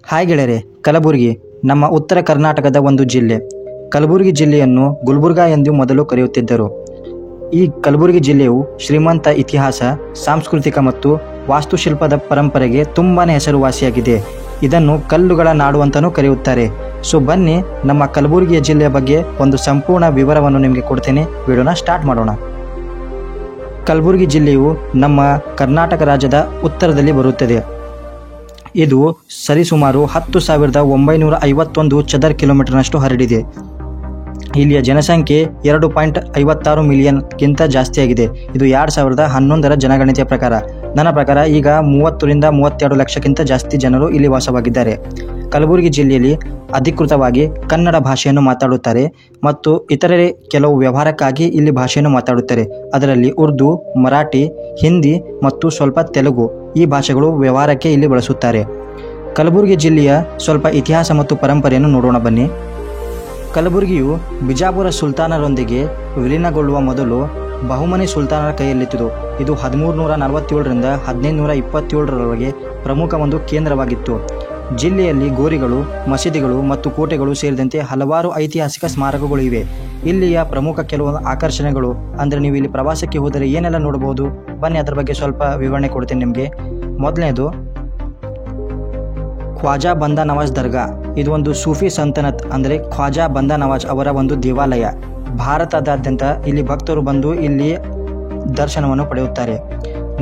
Hi ಗೆಳೆಯರೆ, ಕಲಬುರಗಿ ನಮ್ಮ ಉತ್ತರ ಕರ್ನಾಟಕದ ಒಂದು ಜಿಲ್ಲೆ. ಕಲಬುರಗಿ ಜಿಲ್ಲೆಯನ್ನು ಗುಲ್ಬರ್ಗಾ ಎಂದು ಮೊದಲು ಕರೆಯುತ್ತಿದ್ದರು. ಈ ಕಲಬುರಗಿ ಜಿಲ್ಲೆಯು ಶ್ರೀಮಂತ ಇತಿಹಾಸ, ಸಾಂಸ್ಕೃತಿಕ ಮತ್ತು ವಾಸ್ತುಶಿಲ್ಪದ ಪರಂಪರೆಗೆ ತುಂಬಾ ಹೆಸರುವಾಸಿಯಾಗಿದೆ. ಇದನ್ನು ಕಲ್ಲುಗಳ ನಾಡು ಅಂತಲೂ ಕರೆಯುತ್ತಾರೆ. ಸೊ ಬನ್ನಿ, ನಮ್ಮ ಕಲಬುರಗಿಯ ಜಿಲ್ಲೆಯ ಬಗ್ಗೆ ಒಂದು ಸಂಪೂರ್ಣ ವಿವರವನ್ನು ನಿಮಗೆ ಕೊಡ್ತೇನೆ. ವಿಡಿಯೋನ ಸ್ಟಾರ್ಟ್ ಮಾಡೋಣ. ಕಲಬುರಗಿ ಜಿಲ್ಲೆಯು ನಮ್ಮ ಕರ್ನಾಟಕ ರಾಜ್ಯದ ಉತ್ತರದಲ್ಲಿ ಬರುತ್ತದೆ. ಇದು ಸರಿಸುಮಾರು 10,951 ಚದರ ಕಿಲೋಮೀಟರ್ನಷ್ಟು ಹರಡಿದೆ. ಇಲ್ಲಿಯ ಜನಸಂಖ್ಯೆ 2.56 ಮಿಲಿಯನ್ಗಿಂತ ಜಾಸ್ತಿಯಾಗಿದೆ. ಇದು 2011ರ ಜನಗಣತಿಯ ಪ್ರಕಾರ. ನನ್ನ ಪ್ರಕಾರ ಈಗ 30ರಿಂದ 32 ಲಕ್ಷಕ್ಕಿಂತ ಜಾಸ್ತಿ ಜನರು ಇಲ್ಲಿ ವಾಸವಾಗಿದ್ದಾರೆ. ಕಲಬುರಗಿ ಜಿಲ್ಲೆಯಲ್ಲಿ ಅಧಿಕೃತವಾಗಿ ಕನ್ನಡ ಭಾಷೆಯನ್ನು ಮಾತಾಡುತ್ತಾರೆ ಮತ್ತು ಇತರೆ ಕೆಲವು ವ್ಯವಹಾರಕ್ಕಾಗಿ ಇಲ್ಲಿ ಭಾಷೆಯನ್ನು ಮಾತಾಡುತ್ತಾರೆ. ಅದರಲ್ಲಿ ಉರ್ದು, ಮರಾಠಿ, ಹಿಂದಿ ಮತ್ತು ಸ್ವಲ್ಪ ತೆಲುಗು ಈ ಭಾಷೆಗಳು ವ್ಯವಹಾರಕ್ಕೆ ಇಲ್ಲಿ ಬಳಸುತ್ತಾರೆ. ಕಲಬುರಗಿ ಜಿಲ್ಲೆಯ ಸ್ವಲ್ಪ ಇತಿಹಾಸ ಮತ್ತು ಪರಂಪರೆಯನ್ನು ನೋಡೋಣ ಬನ್ನಿ. ಕಲಬುರಗಿಯು ಬಿಜಾಪುರ ಸುಲ್ತಾನರೊಂದಿಗೆ ವಿಲೀನಗೊಳ್ಳುವ ಮೊದಲು ಬಹುಮನಿ ಸುಲ್ತಾನರ ಕೈಯಲ್ಲಿತ್ತು. ಇದು 1347ರಿಂದ 1527ರವರೆಗೆ ಪ್ರಮುಖ ಒಂದು ಕೇಂದ್ರವಾಗಿತ್ತು. ಜಿಲ್ಲೆಯಲ್ಲಿ ಗೋರಿಗಳು, ಮಸೀದಿಗಳು ಮತ್ತು ಕೋಟೆಗಳು ಸೇರಿದಂತೆ ಹಲವಾರು ಐತಿಹಾಸಿಕ ಸ್ಮಾರಕಗಳು ಇವೆ. ಇಲ್ಲಿಯ ಪ್ರಮುಖ ಕೆಲವು ಆಕರ್ಷಣೆಗಳು ಅಂದರೆ ನೀವು ಇಲ್ಲಿ ಪ್ರವಾಸಕ್ಕೆ ಹೋದರೆ ಏನೆಲ್ಲ ನೋಡಬಹುದು ಬನ್ನಿ, ಅದರ ಬಗ್ಗೆ ಸ್ವಲ್ಪ ವಿವರಣೆ ಕೊಡ್ತೀನಿ ನಿಮಗೆ. ಮೊದಲನೇದು ಖ್ವಾಜಾ ಬಂದಾ ನವಾಜ್ ದರ್ಗಾ. ಇದು ಒಂದು ಸೂಫಿ ಸಂತನತ್ ಅಂದರೆ ಖ್ವಾಜಾ ಬಂದಾ ನವಾಜ್ ಅವರ ಒಂದು ದೇವಾಲಯ. ಭಾರತದಾದ್ಯಂತ ಇಲ್ಲಿ ಭಕ್ತರು ಬಂದು ಇಲ್ಲಿ ದರ್ಶನವನ್ನು ಪಡೆಯುತ್ತಾರೆ.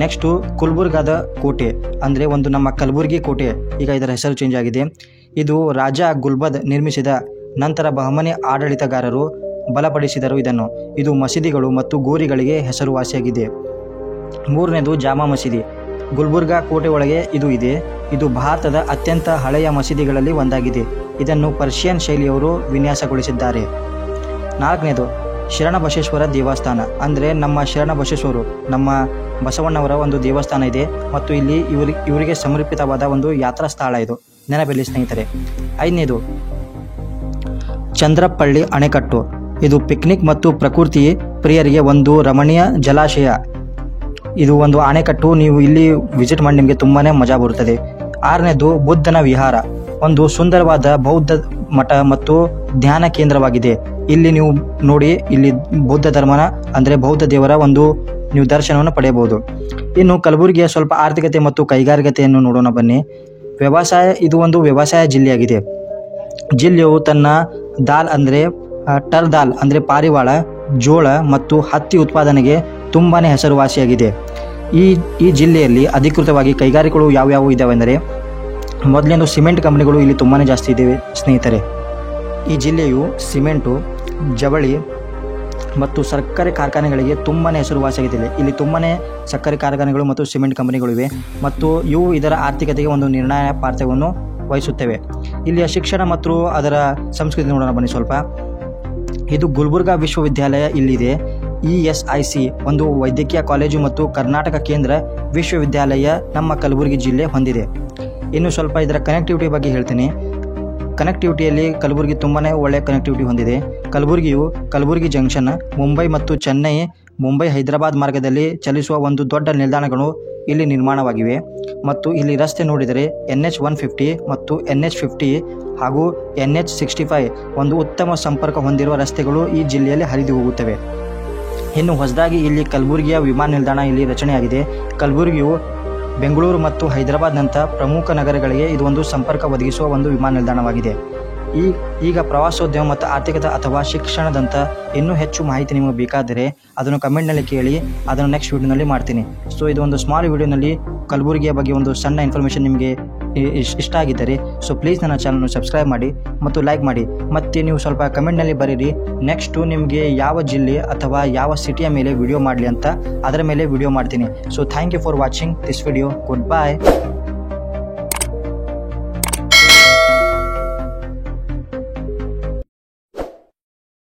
ನೆಕ್ಸ್ಟು ಗುಲ್ಬರ್ಗಾದ ಕೋಟೆ ಅಂದರೆ ಒಂದು ನಮ್ಮ ಕಲಬುರಗಿ ಕೋಟೆ, ಈಗ ಇದರ ಹೆಸರು ಚೇಂಜ್ ಆಗಿದೆ. ಇದು ರಾಜ ಗುಲ್ಬದ್ ನಿರ್ಮಿಸಿದ ನಂತರ ಬಹಮನಿ ಆಡಳಿತಗಾರರು ಬಲಪಡಿಸಿದರು ಇದನ್ನು. ಇದು ಮಸೀದಿಗಳು ಮತ್ತು ಗೋರಿಗಳಿಗೆ ಹೆಸರುವಾಸಿಯಾಗಿದೆ. ಮೂರನೇದು ಜಾಮಾ ಮಸೀದಿ. ಗುಲ್ಬರ್ಗಾ ಕೋಟೆ ಒಳಗೆ ಇದು ಇದೆ. ಇದು ಭಾರತದ ಅತ್ಯಂತ ಹಳೆಯ ಮಸೀದಿಗಳಲ್ಲಿ ಒಂದಾಗಿದೆ. ಇದನ್ನು ಪರ್ಷಿಯನ್ ಶೈಲಿಯವರು ವಿನ್ಯಾಸಗೊಳಿಸಿದ್ದಾರೆ. ನಾಲ್ಕನೇದು ಶರಣಬಸವೇಶ್ವರ ದೇವಸ್ಥಾನ ಅಂದರೆ ನಮ್ಮ ಶರಣಬಸವೇಶ್ವರು, ನಮ್ಮ ಬಸವಣ್ಣವರ ಒಂದು ದೇವಸ್ಥಾನ ಇದೆ ಮತ್ತು ಇಲ್ಲಿ ಇವರಿಗೆ ಸಮರ್ಪಿತವಾದ ಒಂದು ಯಾತ್ರಾ ಸ್ಥಳ ಇದು, ನೆನಪಿರಲಿ ಸ್ನೇಹಿತರೆ. ಐದನೇದು ಚಂದ್ರಪಳ್ಳಿ ಅಣೆಕಟ್ಟು. ಇದು ಪಿಕ್ನಿಕ್ ಮತ್ತು ಪ್ರಕೃತಿ ಪ್ರಿಯರಿಗೆ ಒಂದು ರಮಣೀಯ ಜಲಾಶಯ. ಇದು ಒಂದು ಅಣೆಕಟ್ಟು, ನೀವು ಇಲ್ಲಿ ವಿಸಿಟ್ ಮಾಡಿ ನಿಮಗೆ ತುಂಬಾ ಮಜಾ ಬರುತ್ತದೆ. ಆರನೇದು ಬುದ್ಧನ ವಿಹಾರ, ಒಂದು ಸುಂದರವಾದ ಬೌದ್ಧ ಮಠ ಮತ್ತು ಧ್ಯಾನ ಕೇಂದ್ರವಾಗಿದೆ. ಇಲ್ಲಿ ನೀವು ನೋಡಿ, ಇಲ್ಲಿ ಬೌದ್ಧ ಧರ್ಮನ ಅಂದರೆ ಬೌದ್ಧ ದೇವರ ಒಂದು ನೀವು ದರ್ಶನವನ್ನು ಪಡೆಯಬಹುದು. ಇನ್ನು ಕಲಬುರಗಿಯ ಸ್ವಲ್ಪ ಆರ್ಥಿಕತೆ ಮತ್ತು ಕೈಗಾರಿಕೆಯನ್ನು ನೋಡೋಣ ಬನ್ನಿ. ವ್ಯವಸಾಯ, ಇದು ಒಂದು ವ್ಯವಸಾಯ ಜಿಲ್ಲೆಯಾಗಿದೆ. ಜಿಲ್ಲೆಯು ತನ್ನ ದಾಲ್ ಅಂದರೆ ಟರ್ ದಾಲ್ ಅಂದರೆ ಪಾರಿವಾಳ, ಜೋಳ ಮತ್ತು ಹತ್ತಿ ಉತ್ಪಾದನೆಗೆ ತುಂಬಾ ಹೆಸರುವಾಸಿಯಾಗಿದೆ. ಈ ಜಿಲ್ಲೆಯಲ್ಲಿ ಅಧಿಕೃತವಾಗಿ ಕೈಗಾರಿಕೆಗಳು ಯಾವ್ಯಾವು ಇದ್ದಾವೆ ಅಂದರೆ, ಮೊದಲೇನು ಸಿಮೆಂಟ್ ಕಂಪನಿಗಳು ಇಲ್ಲಿ ತುಂಬಾ ಜಾಸ್ತಿ ಇದ್ದಾವೆ ಸ್ನೇಹಿತರೆ. ಈ ಜಿಲ್ಲೆಯು ಸಿಮೆಂಟು, ಜವಳಿ ಮತ್ತು ಸಕ್ಕರೆ ಕಾರ್ಖಾನೆಗಳಿಗೆ ತುಂಬಾ ಹೆಸರುವಾಸಿಯಾಗಿದೆ. ಇಲ್ಲಿ ತುಂಬಾ ಸಕ್ಕರೆ ಕಾರ್ಖಾನೆಗಳು ಮತ್ತು ಸಿಮೆಂಟ್ ಕಂಪನಿಗಳಿವೆ ಮತ್ತು ಇವು ಇದರ ಆರ್ಥಿಕತೆಗೆ ಒಂದು ನಿರ್ಣಾಯಕ ಪಾತ್ರವನ್ನು ವಹಿಸುತ್ತವೆ. ಇಲ್ಲಿಯ ಶಿಕ್ಷಣ ಮತ್ತು ಅದರ ಸಂಸ್ಕೃತಿ ನೋಡೋಣ ಬನ್ನಿ ಸ್ವಲ್ಪ. ಇದು ಗುಲ್ಬರ್ಗಾ ವಿಶ್ವವಿದ್ಯಾಲಯ ಇಲ್ಲಿದೆ. ESIC ಒಂದು ವೈದ್ಯಕೀಯ ಕಾಲೇಜು ಮತ್ತು ಕರ್ನಾಟಕ ಕೇಂದ್ರ ವಿಶ್ವವಿದ್ಯಾಲಯ ನಮ್ಮ ಕಲಬುರಗಿ ಜಿಲ್ಲೆ ಹೊಂದಿದೆ. ಇನ್ನು ಸ್ವಲ್ಪ ಇದರ ಕನೆಕ್ಟಿವಿಟಿ ಬಗ್ಗೆ ಹೇಳ್ತೀನಿ. ಕನೆಕ್ಟಿವಿಟಿಯಲ್ಲಿ ಕಲಬುರಗಿ ತುಂಬಾ ಒಳ್ಳೆಯ ಕನೆಕ್ಟಿವಿಟಿ ಹೊಂದಿದೆ. ಕಲಬುರಗಿಯು ಕಲಬುರಗಿ ಜಂಕ್ಷನ್, ಮುಂಬೈ ಮತ್ತು ಚೆನ್ನೈ, ಮುಂಬೈ ಹೈದರಾಬಾದ್ ಮಾರ್ಗದಲ್ಲಿ ಚಲಿಸುವ ಒಂದು ದೊಡ್ಡ ನಿಲ್ದಾಣಗಳು ಇಲ್ಲಿ ನಿರ್ಮಾಣವಾಗಿವೆ ಮತ್ತು ಇಲ್ಲಿ ರಸ್ತೆ ನೋಡಿದರೆ NH150 ಮತ್ತು NH50 ಹಾಗೂ NH65 ಒಂದು ಉತ್ತಮ ಸಂಪರ್ಕ ಹೊಂದಿರುವ ರಸ್ತೆಗಳು ಈ ಜಿಲ್ಲೆಯಲ್ಲಿ ಹರಿದು ಹೋಗುತ್ತವೆ. ಇನ್ನು ಹೊಸದಾಗಿ ಇಲ್ಲಿ ಕಲಬುರಗಿಯ ವಿಮಾನ ನಿಲ್ದಾಣ ಇಲ್ಲಿ ರಚನೆಯಾಗಿದೆ. ಕಲಬುರಗಿಯು ಬೆಂಗಳೂರು ಮತ್ತು ಹೈದರಾಬಾದ್ನಂಥ ಪ್ರಮುಖ ನಗರಗಳಿಗೆ ಇದು ಒಂದು ಸಂಪರ್ಕ ಒದಗಿಸುವ ಒಂದು ವಿಮಾನ ನಿಲ್ದಾಣವಾಗಿದೆ. ಈಗ ಪ್ರವಾಸೋದ್ಯಮ ಮತ್ತು ಆರ್ಥಿಕತೆ ಅಥವಾ ಶಿಕ್ಷಣದಂಥ ಇನ್ನೂ ಹೆಚ್ಚು ಮಾಹಿತಿ ನಿಮಗೆ ಬೇಕಾದರೆ ಅದನ್ನು ಕಮೆಂಟ್ನಲ್ಲಿ ಕೇಳಿ, ಅದನ್ನು ನೆಕ್ಸ್ಟ್ ವಿಡಿಯೋನಲ್ಲಿ ಮಾಡ್ತೀನಿ. ಸೊ ಇದು ಒಂದು ಸ್ಮಾಲ್ ವಿಡಿಯೋನಲ್ಲಿ ಕಲಬುರಗಿಯ ಬಗ್ಗೆ ಒಂದು ಸಣ್ಣ ಇನ್ಫಾರ್ಮೇಷನ್ ನಿಮಗೆ ಇಷ್ಟ ಆಗಿದ್ದರೆ ಸೊ ಪ್ಲೀಸ್ ನನ್ನ ಚಾನಲ್ನ ಸಬ್ಸ್ಕ್ರೈಬ್ ಮಾಡಿ ಮತ್ತು ಲೈಕ್ ಮಾಡಿ. ಮತ್ತು ನೀವು ಸ್ವಲ್ಪ ಕಮೆಂಟ್ನಲ್ಲಿ ಬರೀರಿ ನೆಕ್ಸ್ಟು ನಿಮಗೆ ಯಾವ ಜಿಲ್ಲೆ ಅಥವಾ ಯಾವ ಸಿಟಿಯ ಮೇಲೆ ವಿಡಿಯೋ ಮಾಡಲಿ ಅಂತ, ಅದರ ಮೇಲೆ ವಿಡಿಯೋ ಮಾಡ್ತೀನಿ. So thank you for watching this video. Good bye.